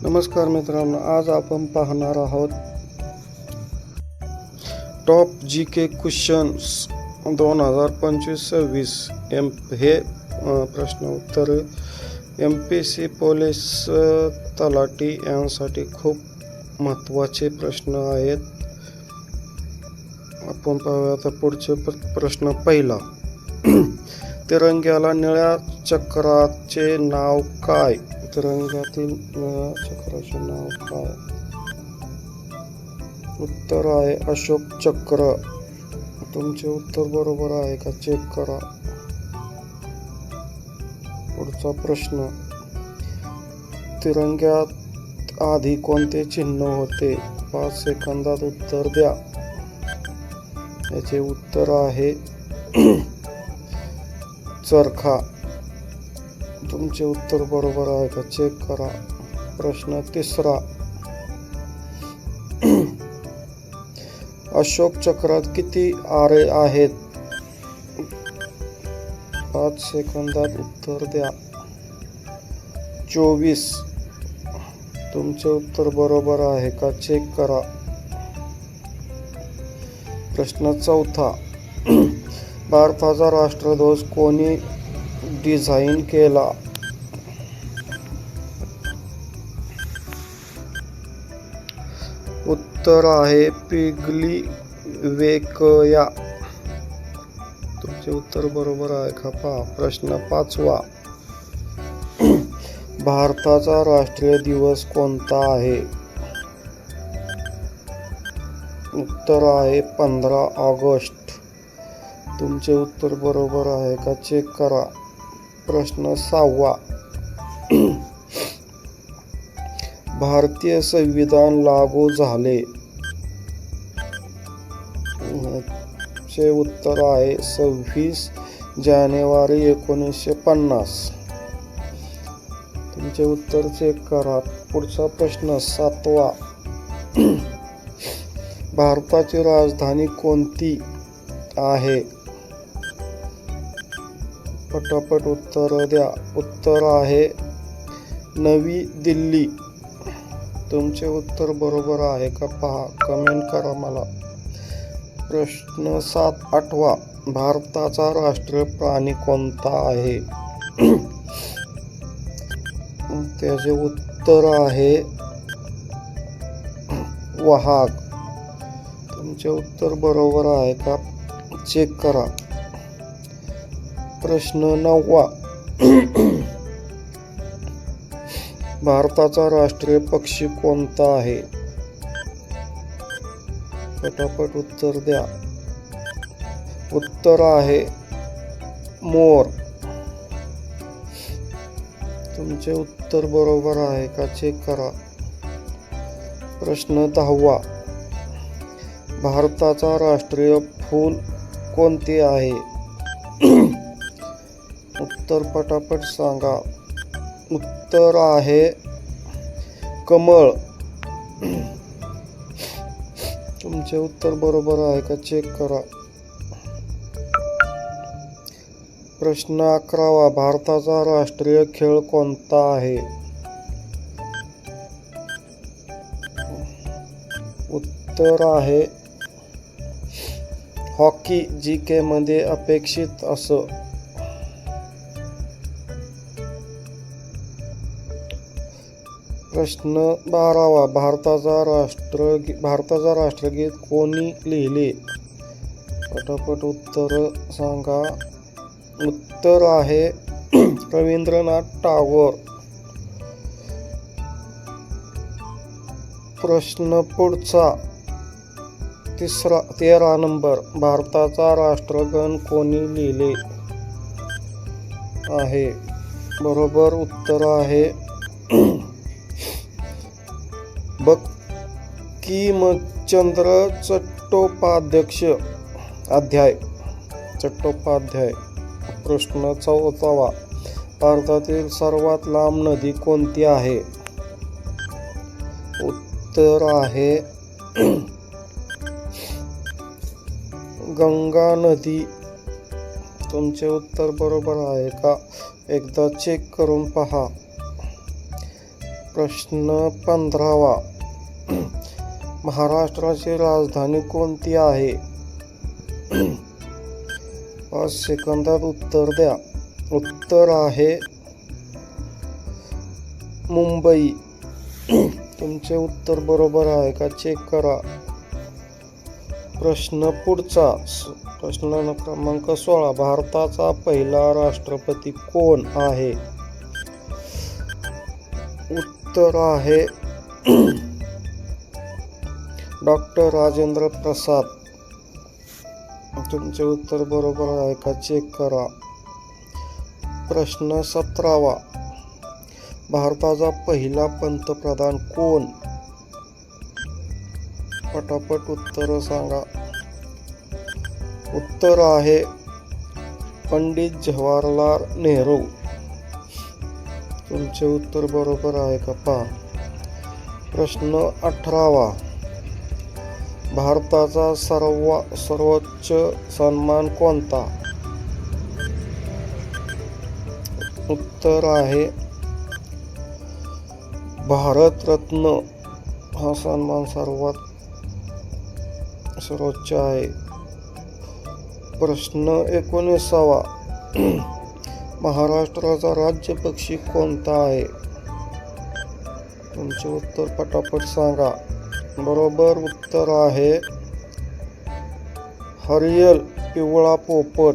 नमस्कार मित्रांनो, आज आपण पाहणार आहोत टॉप GK क्वेश्चन्स 2025-26 हे प्रश्न उत्तर MPSC पोलीस तलाठी यांसाठी खूप महत्त्वाचे प्रश्न आहेत. आपण पाहूया आता पुढचे प्रश्न. पहिला, तिरंग्याला निळ्या चक्राचे नाव काय? तिरंग्यातील निळ्या चक्राचे नाव काय? उत्तर आहे अशोक चक्र. तुमचे उत्तर बरोबर आहे का चेक करा. पुढचा प्रश्न, तिरंग्यात आधी कोणते चिन्ह होते? 5 सेकंदात उत्तर द्या. याचे उत्तर आहे चरखा. तुमचे उत्तर बरोबर आहे का चेक करा. प्रश्न तिसरा, अशोक चक्रात किती आरे आहेत? 5 सेकंदात उत्तर द्या. 24. तुमचे उत्तर बरोबर आहे का चेक करा. प्रश्न चौथा, भारताचा राष्ट्रध्वज कोणी डिझाईन केला? उत्तर आहे पिगली वेकया. तुमचे उत्तर बरोबर आहे का पहा. प्रश्न पाचवा, भारताचा राष्ट्रीय दिवस कोणता आहे? उत्तर आहे 15 ऑगस्ट. तुमचे उत्तर बरोबर आहे का चेक करा. प्रश्न सहावा, भारतीय संविधान लागू झाले. चे उत्तर आहे 26 जानेवारी 1950. तुमचे उत्तर चेक करा. पुढचा प्रश्न सातवा, भारताची राजधानी कोणती आहे? पटापट उत्तर द्या. उत्तर आहे नवी दिल्ली. तुमचे उत्तर बरोबर आहे का पहा, कमेंट करा मला. प्रश्न आठवा, भारताचा राष्ट्रीय प्राणी कोणता आहे? त्याचे उत्तर आहे वाघ. तुमचे उत्तर बरोबर आहे का चेक करा. प्रश्न नववा, भारताचा राष्ट्रीय पक्षी कोणता आहे? पटापट उत्तर द्या. उत्तर आहे मोर. तुमचे उत्तर बरोबर आहे का चेक करा. प्रश्न 10वा, भारताचा राष्ट्रीय फूल कोणते आहे? उत्तर पटापट सांगा. उत्तर आहे कमळ. तुमचे उत्तर बरोबर आहे का चेक करा. प्रश्न 11वा, भारताचा राष्ट्रीय खेळ कोणता आहे? उत्तर आहे हॉकी. GK मध्ये अपेक्षित असं. प्रश्न 12वा, भारताचा राष्ट्रगीत कोणी लिहिले? पटापट उत्तर सांगा. उत्तर आहे रवींद्रनाथ टागोर. प्रश्न पुढचा 13 नंबर, भारताचा राष्ट्रगान कोणी लिहिले आहे? बरोबर उत्तर आहे बंकिमचंद्र चट्टोपाध्याय. प्रश्न 14वा, भारतातील सर्वात लांब नदी कोणती आहे? उत्तर आहे गंगा नदी. तुमचे उत्तर बरोबर आहे का एकदा चेक करून पहा. प्रश्न 15वा. महाराष्ट्राची राजधानी कोणती आहे? 5 सेकंदात उत्तर द्या. उत्तर आहे मुंबई. तुमचे उत्तर बरोबर आहे का चेक करा. प्रश्न पुढचा. प्रश्न क्रमांक 16. भारताचा पहिला राष्ट्रपती कोण आहे? उत्तर आहे डॉक्टर राजेंद्र प्रसाद. तुमचे उत्तर बरोबर आहे का चेक करा. प्रश्न 17वा. भारताचा पहिला पंतप्रधान कोण? पटापट उत्तर सांगा. उत्तर आहे पंडित जवाहरलाल नेहरू. तुमचे उत्तर बरोबर आहे का पहा. प्रश्न 18वा. भारताचा सर्वोच्च सन्मान कोणता? उत्तर आहे भारतरत्न. हा सन्मान सर्वोच्च आहे. प्रश्न 19वा. महाराष्ट्राचा राज्य पक्षी कोणता आहे? तुमचे उत्तर पटापट सांगा. बरोबर उत्तर आहे हरियल पिवळा पोपट.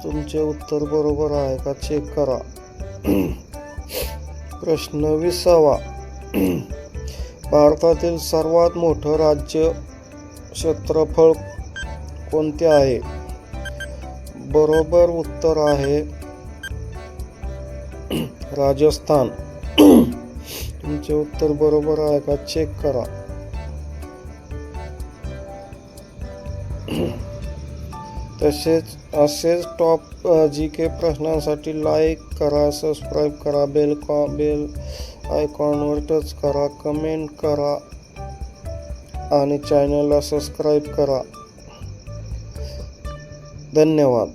तुमचे उत्तर बरोबर आहे का चेक करा. प्रश्न 20वा. भारतातील सर्वात मोठं राज्य क्षेत्रफळ कोणते आहे? बरोबर उत्तर आहे राजस्थान. तुमचे उत्तर बरोबर आहे का चेक करा. तसेच असेच टॉप GK प्रश्नांसाठी लाईक करा, सबस्क्राईब करा, बेल आयकॉनवर टच करा, कमेंट करा आणि चॅनलला सबस्क्राईब करा. धन्यवाद.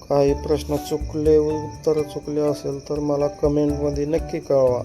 काही प्रश्न चुकले, उत्तर चुकले असेल तर मला कमेंटमध्ये नक्की कळवा.